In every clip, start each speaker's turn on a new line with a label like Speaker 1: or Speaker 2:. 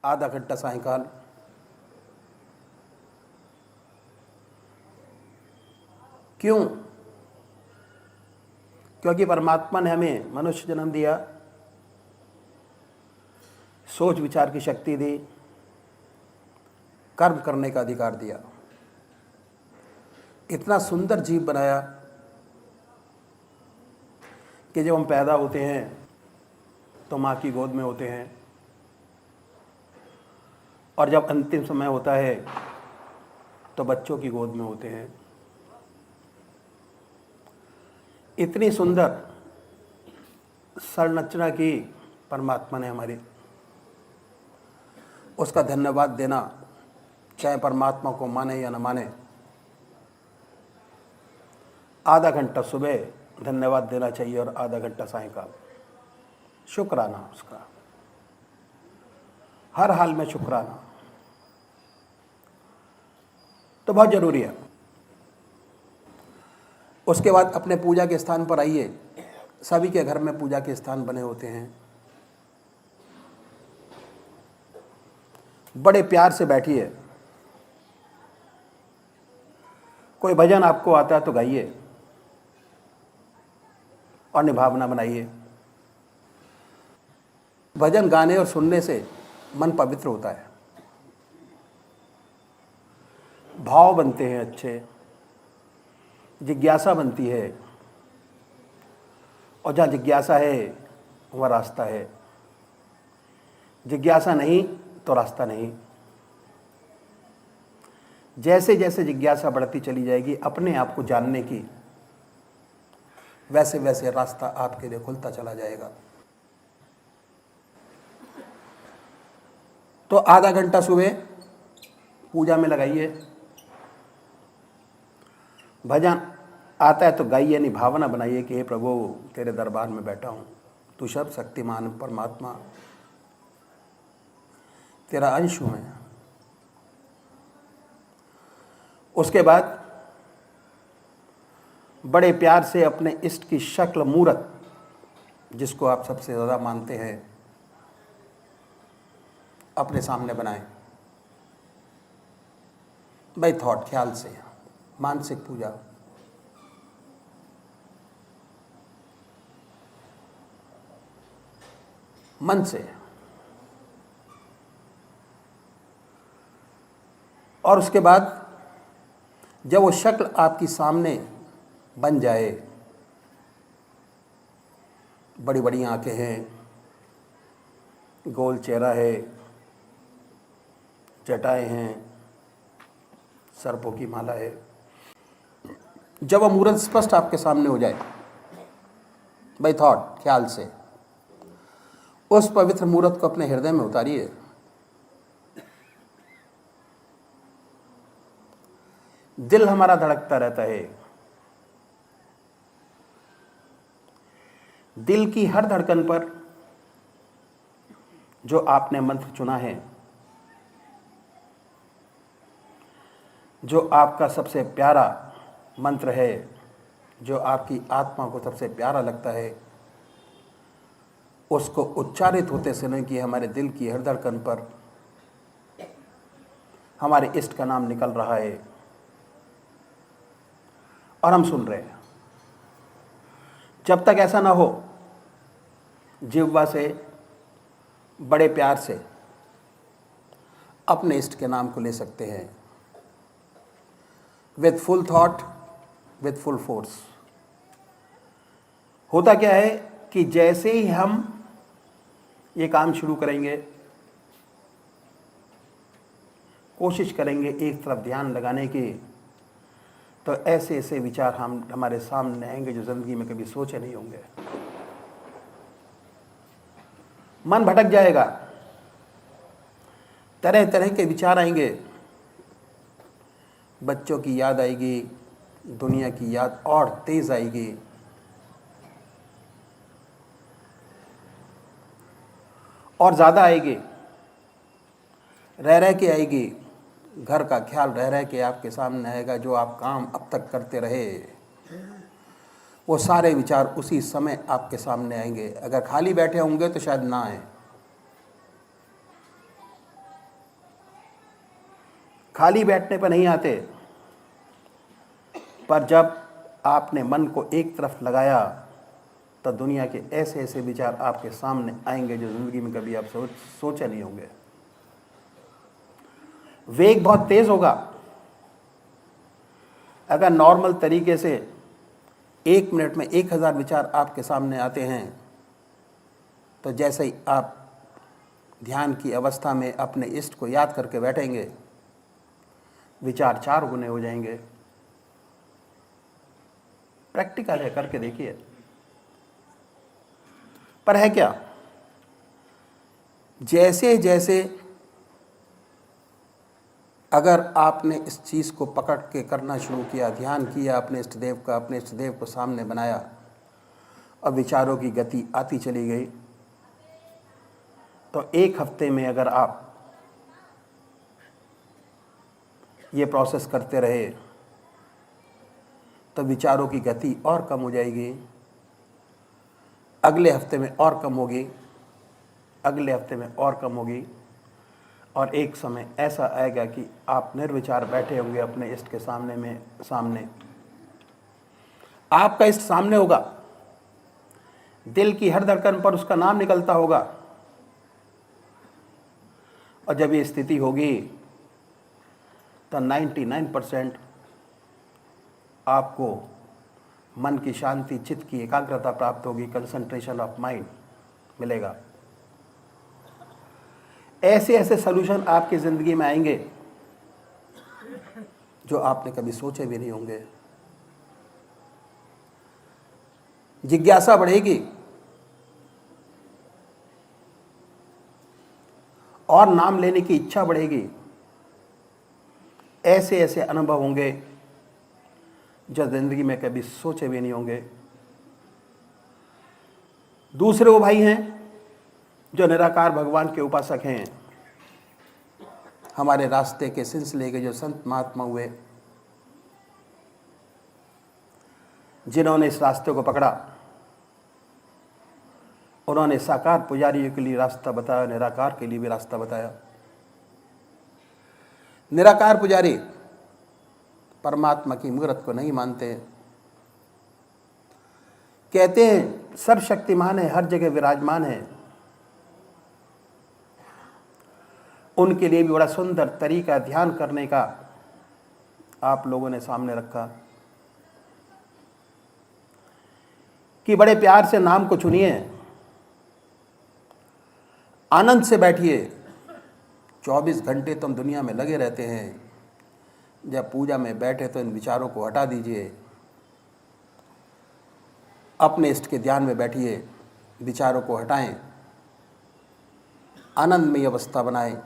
Speaker 1: आधा घंटा सायंकाल। क्यों? क्योंकि परमात्मा ने हमें मनुष्य जन्म दिया, सोच विचार की शक्ति दी, कर्म करने का अधिकार दिया, इतना सुंदर जीव बनाया कि जब हम पैदा होते हैं तो माँ की गोद में होते हैं, और जब अंतिम समय होता है तो बच्चों की गोद में होते हैं। इतनी सुंदर संरचना की परमात्मा ने हमारी, उसका धन्यवाद देना, चाहे परमात्मा को माने या न माने, आधा घंटा सुबह धन्यवाद देना चाहिए और आधा घंटा सायंकाल शुक्राना उसका, हर हाल में शुक्राना तो बहुत जरूरी है। उसके बाद अपने पूजा के स्थान पर आइए। सभी के घर में पूजा के स्थान बने होते हैं। बड़े प्यार से बैठिए। कोई भजन आपको आता है तो गाइए और निभावना बनाइए। भजन गाने और सुनने से मन पवित्र होता है, भाव बनते हैं अच्छे, जिज्ञासा बनती है, और जहाँ जिज्ञासा है वहाँ रास्ता है, जिज्ञासा नहीं तो रास्ता नहीं। जैसे जैसे जिज्ञासा बढ़ती चली जाएगी अपने आप को जानने की, वैसे वैसे रास्ता आपके लिए खुलता चला जाएगा। तो आधा घंटा सुबह पूजा में लगाइए। भजन आता है तो गाइए, नहीं भावना बनाइए कि हे प्रभु तेरे दरबार में बैठा हूँ, तू सर्वशक्तिमान परमात्मा, तेरा अंश हूँ मैं। उसके बाद बड़े प्यार से अपने इष्ट की शक्ल मूरत, जिसको आप सबसे ज़्यादा मानते हैं, अपने सामने बनाएं। भाई थॉट, ख्याल से, मानसिक पूजा। मन से। और उसके बाद जब वो शक्ल आपकी सामने बन जाए, बड़ी बड़ी आंखें हैं, गोल चेहरा है, जटाएं हैं, सर्पों की माला है, जब वो मूर्त स्पष्ट आपके सामने हो जाए, बाय थॉट, ख्याल से, उस पवित्र मूर्त को अपने हृदय में उतारिए। दिल हमारा धड़कता रहता है। दिल की हर धड़कन पर जो आपने मंत्र चुना है, जो आपका सबसे प्यारा मंत्र है, जो आपकी आत्मा को सबसे प्यारा लगता है, उसको उच्चारित होते समय कि हमारे दिल की हर धड़कन पर हमारे इष्ट का नाम निकल रहा है और हम सुन रहे हैं। जब तक ऐसा ना हो, जिह्वा से बड़े प्यार से अपने इष्ट के नाम को ले सकते हैं, with full thought, with full force. होता क्या है कि जैसे ही हम ये काम शुरू करेंगे, कोशिश करेंगे एक तरफ ध्यान लगाने की, तो ऐसे ऐसे विचार हमारे सामने आएंगे जो जिंदगी में कभी सोचे नहीं होंगे। मन भटक जाएगा, तरह तरह के विचार आएंगे, बच्चों की याद आएगी, दुनिया की याद और तेज आएगी, और ज़्यादा आएगी, रह रह के आएगी। घर का ख्याल रह रह के आपके सामने आएगा। जो आप काम अब तक करते रहे, वो सारे विचार उसी समय आपके सामने आएंगे। अगर खाली बैठे होंगे तो शायद ना आए। खाली बैठने पर नहीं आते, पर जब आपने मन को एक तरफ लगाया तो दुनिया के ऐसे ऐसे विचार आपके सामने आएंगे जो ज़िंदगी में कभी आप सोचे नहीं होंगे। वेग बहुत तेज़ होगा। अगर नॉर्मल तरीके से 1 मिनट में 1000 विचार आपके सामने आते हैं, तो जैसे ही आप ध्यान की अवस्था में अपने इष्ट को याद करके बैठेंगे, विचार 4 गुने हो जाएंगे। प्रैक्टिकल है, करके देखिए। पर है क्या, जैसे जैसे अगर आपने इस चीज़ को पकड़ के करना शुरू किया, ध्यान किया अपने इष्ट देव को सामने बनाया, और विचारों की गति आती चली गई, तो 1 हफ्ते में अगर आप ये प्रोसेस करते रहे तो विचारों की गति और कम हो जाएगी। अगले हफ्ते में और कम होगी, अगले हफ्ते में और कम होगी, और एक समय ऐसा आएगा कि आप निर्विचार बैठे होंगे अपने इष्ट के सामने आपका इष्ट सामने होगा, दिल की हर धड़कन पर उसका नाम निकलता होगा। और जब ये स्थिति होगी तो 99% आपको मन की शांति, चित्त की एकाग्रता प्राप्त होगी, कंसंट्रेशन ऑफ माइंड मिलेगा। ऐसे ऐसे सॉल्यूशन आपकी ज़िंदगी में आएंगे जो आपने कभी सोचे भी नहीं होंगे। जिज्ञासा बढ़ेगी और नाम लेने की इच्छा बढ़ेगी। ऐसे ऐसे अनुभव होंगे जो ज़िंदगी में कभी सोचे भी नहीं होंगे। दूसरे वो भाई हैं जो निराकार भगवान के उपासक हैं, हमारे रास्ते के सिलसिले के जो संत महात्मा हुए, जिन्होंने इस रास्ते को पकड़ा, उन्होंने साकार पुजारियों के लिए रास्ता बताया, निराकार के लिए भी रास्ता बताया। निराकार पुजारी परमात्मा की मूर्त को नहीं मानते, कहते हैं सर्वशक्तिमान है, हर जगह विराजमान है। उनके लिए भी बड़ा सुंदर तरीका ध्यान करने का आप लोगों ने सामने रखा कि बड़े प्यार से नाम को चुनिए, आनंद से बैठिए। 24 घंटे तुम दुनिया में लगे रहते हैं, जब पूजा में बैठे तो इन विचारों को हटा दीजिए, अपने इष्ट के ध्यान में बैठिए, विचारों को हटाएं, आनंदमय अवस्था बनाएं।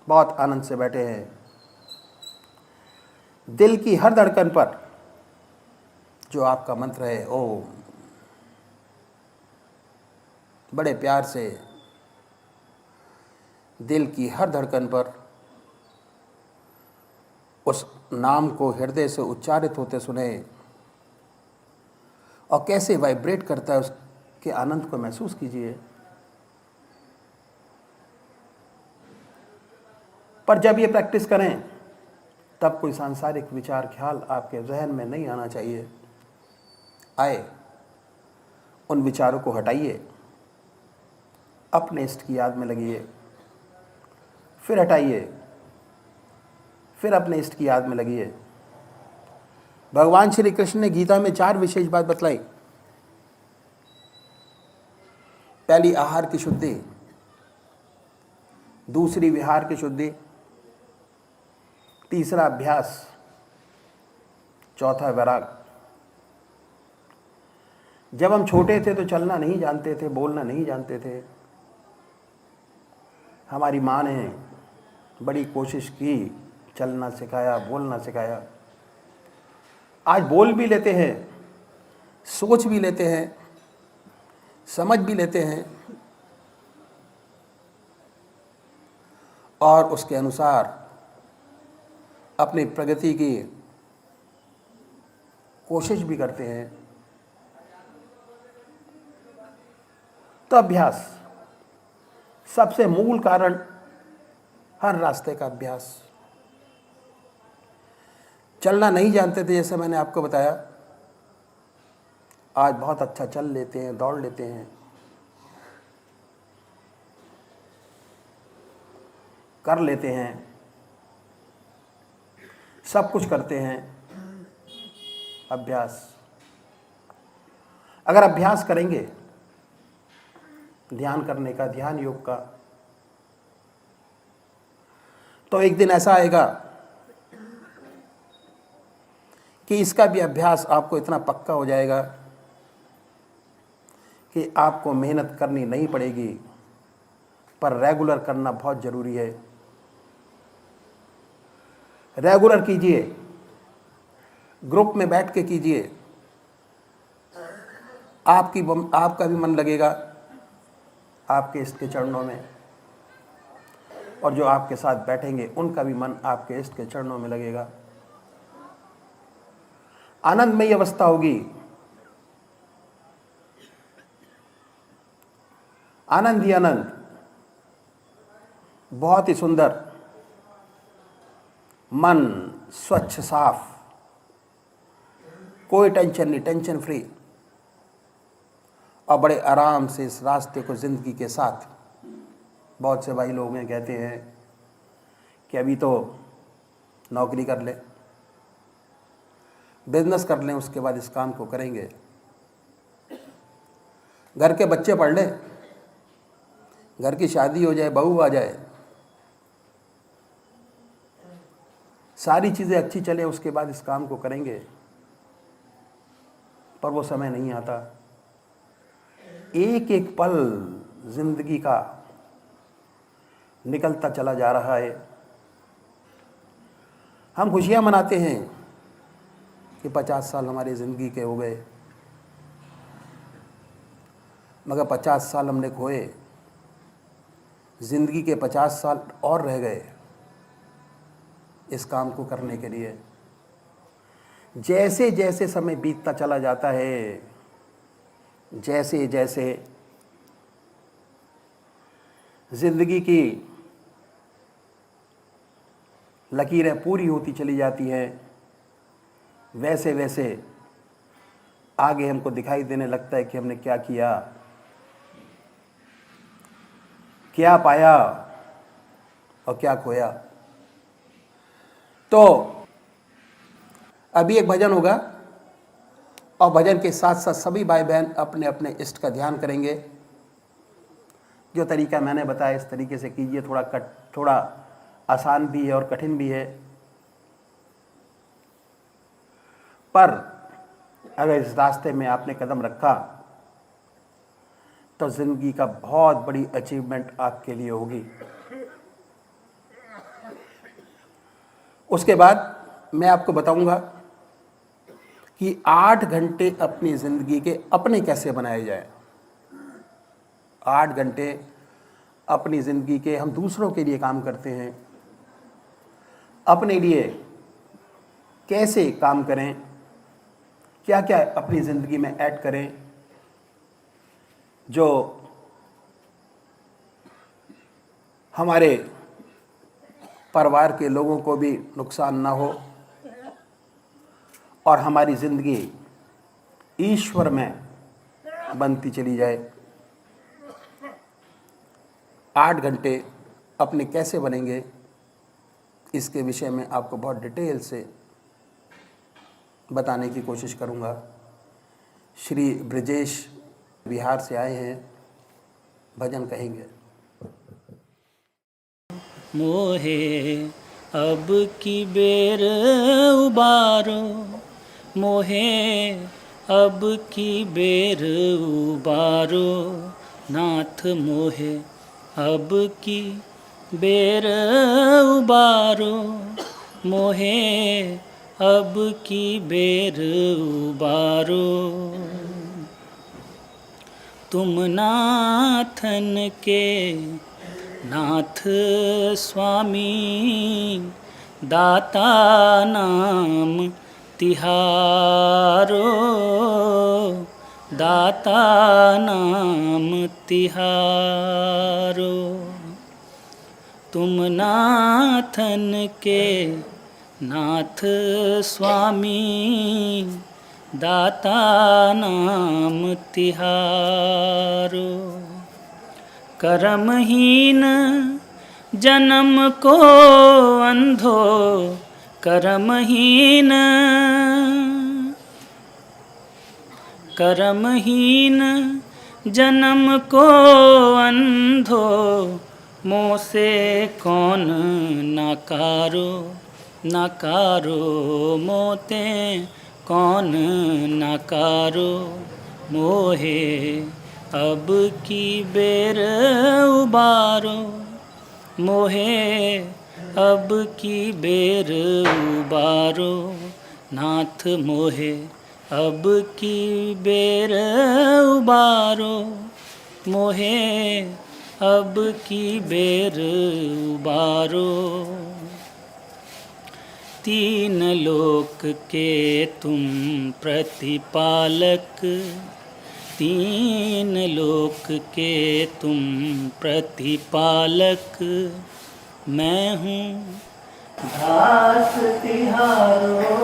Speaker 1: बहुत आनंद से बैठे हैं, दिल की हर धड़कन पर जो आपका मंत्र है ओम, बड़े प्यार से दिल की हर धड़कन पर उस नाम को हृदय से उच्चारित होते सुने, और कैसे वाइब्रेट करता है उसके आनंद को महसूस कीजिए। पर जब ये प्रैक्टिस करें तब कोई सांसारिक विचार ख्याल आपके जहन में नहीं आना चाहिए। आए, उन विचारों को हटाइए, अपने इष्ट की याद में लगिए, फिर हटाइए, फिर अपने इष्ट की याद में लगिए। भगवान श्री कृष्ण ने गीता में 4 विशेष बात बतलाई। पहली आहार की शुद्धि, दूसरी विहार की शुद्धि, तीसरा अभ्यास, चौथा वैराग। जब हम छोटे थे तो चलना नहीं जानते थे, बोलना नहीं जानते थे। हमारी माँ ने बड़ी कोशिश की, चलना सिखाया, बोलना सिखाया। आज बोल भी लेते हैं, सोच भी लेते हैं, समझ भी लेते हैं, और उसके अनुसार अपनी प्रगति की कोशिश भी करते हैं। तो अभ्यास सबसे मूल कारण, हर रास्ते का अभ्यास। चलना नहीं जानते थे, जैसे मैंने आपको बताया, आज बहुत अच्छा चल लेते हैं, दौड़ लेते हैं, कर लेते हैं, सब कुछ करते हैं। अभ्यास, अगर अभ्यास करेंगे ध्यान करने का, ध्यान योग का, तो एक दिन ऐसा आएगा कि इसका भी अभ्यास आपको इतना पक्का हो जाएगा कि आपको मेहनत करनी नहीं पड़ेगी, पर रेगुलर करना बहुत ज़रूरी है। रेगुलर कीजिए, ग्रुप में बैठ के कीजिए, आपका भी मन लगेगा आपके इष्ट के चरणों में, और जो आपके साथ बैठेंगे उनका भी मन आपके इष्ट के चरणों में लगेगा। आनंदमयी अवस्था होगी, आनंद ही आनंद, बहुत ही सुंदर, मन स्वच्छ साफ, कोई टेंशन नहीं, टेंशन फ्री, और बड़े आराम से इस रास्ते को ज़िंदगी के साथ। बहुत से भाई लोग हैं कहते हैं कि अभी तो नौकरी कर ले, बिजनेस कर लें, उसके बाद इस काम को करेंगे, घर के बच्चे पढ़ लें, घर की शादी हो जाए, बहू आ जाए, सारी चीज़ें अच्छी चले, उसके बाद इस काम को करेंगे, पर वो समय नहीं आता। एक एक पल जिंदगी का निकलता चला जा रहा है। हम खुशियां मनाते हैं कि 50 साल हमारी ज़िंदगी के हो गए, मगर 50 साल हमने खोए, ज़िंदगी के 50 साल और रह गए इस काम को करने के लिए। जैसे जैसे समय बीतता चला जाता है, जैसे जैसे ज़िंदगी की लकीरें पूरी होती चली जाती हैं, वैसे वैसे आगे हमको दिखाई देने लगता है कि हमने क्या किया, क्या पाया और क्या खोया। तो अभी एक भजन होगा, और भजन के साथ साथ सभी भाई बहन अपने अपने इष्ट का ध्यान करेंगे। जो तरीका मैंने बताया इस तरीके से कीजिए, थोड़ा आसान भी है और कठिन भी है, पर अगर इस रास्ते में आपने कदम रखा तो ज़िंदगी का बहुत बड़ी अचीवमेंट आपके लिए होगी। उसके बाद मैं आपको बताऊंगा कि 8 घंटे अपनी ज़िंदगी के अपने कैसे बनाए जाए। 8 घंटे अपनी ज़िंदगी के हम दूसरों के लिए काम करते हैं, अपने लिए कैसे काम करें, क्या क्या अपनी ज़िंदगी में ऐड करें जो हमारे परिवार के लोगों को भी नुकसान ना हो और हमारी ज़िंदगी ईश्वर में बनती चली जाए। 8 घंटे अपने कैसे बनेंगे, इसके विषय में आपको बहुत डिटेल से बताने की कोशिश करूँगा। श्री ब्रजेश बिहार से आए हैं, भजन कहेंगे।
Speaker 2: मोहे अब की बेर उबारो, मोहे अब की बेर उबारो, नाथ मोहे अब की बेर उबारो, मोहे अब की बेर उबारो। तुम नाथन के नाथ स्वामी, दाता नाम तिहारो, दाता नाम तिहारो। तुम नाथन के नाथ स्वामी दाता नाम तिहारो। कर्महीन जन्म को अंधो कर्महीन जन्म को अंधो मोह से कौन नाकारो मोते कौन नाकारो। मोहे अब की बेर उबारो मोहे अब की बेर उबारो। नाथ मोहे अब की बेर उबारो मोहे अब की बेर उबारो। तीन लोक के तुम प्रतिपालक तीन लोक के तुम प्रतिपालक। मैं हूँ दास तिहारो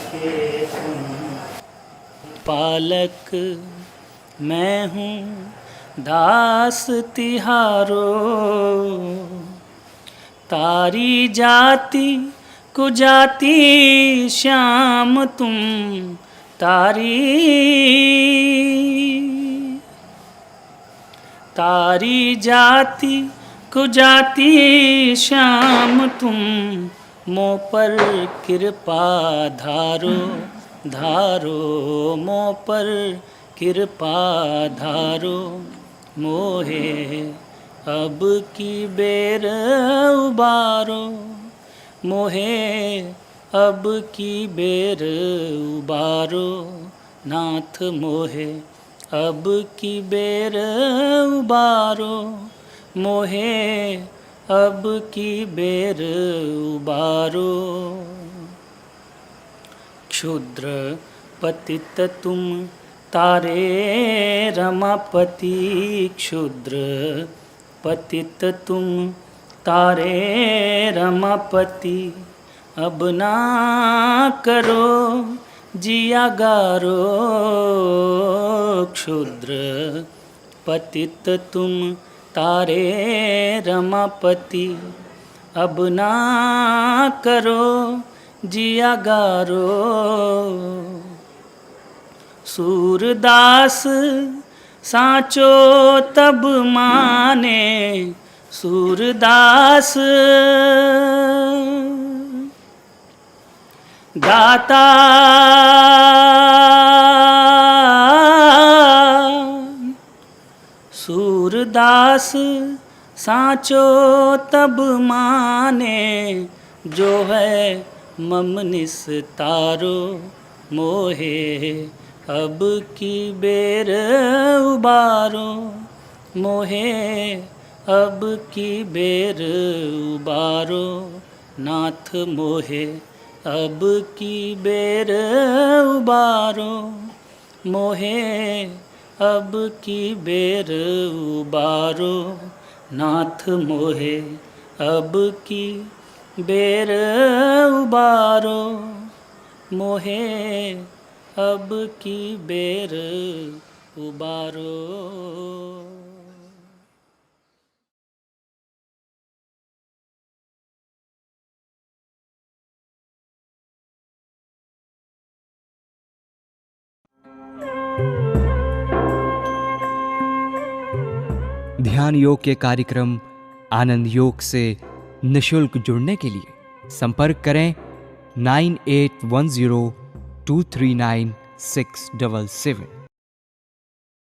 Speaker 2: के तुम पालक। मैं हूँ दास तिहारो तारी जाति कुजाति श्याम तुम तारी जाति कुजाति श्याम तुम मोह पर कृपा धारो मोह पर कृपा धारो। मोहे अब की बेर उबारो मोहे अब की बेर उबारो। नाथ मोहे अब की बेर उबारो मोहे अब की बेर उबारो। क्षुद्र पतित तुम तारे रमापति क्षुद्र पतित तुम तारे रमापति। अब ना करो जिया गारो क्षुद्र पतित तुम तारे रमापति। अब ना करो जिया गारो। सूरदास साचो तब माने सूरदास दाता सूरदास साचो तब माने जो है मम निस्तारो। मोहे अब की बेर उबारो मोहे अब की बेर उबारो। नाथ मोहे अब की बेर उबारो मोहे अब की बेर उबारो। नाथ मोहे अब की बेर उबारो मोहे अब की बेर उबारो।
Speaker 3: ध्यान योग के कार्यक्रम आनंद योग से निशुल्क जुड़ने के लिए संपर्क करें 9810239677।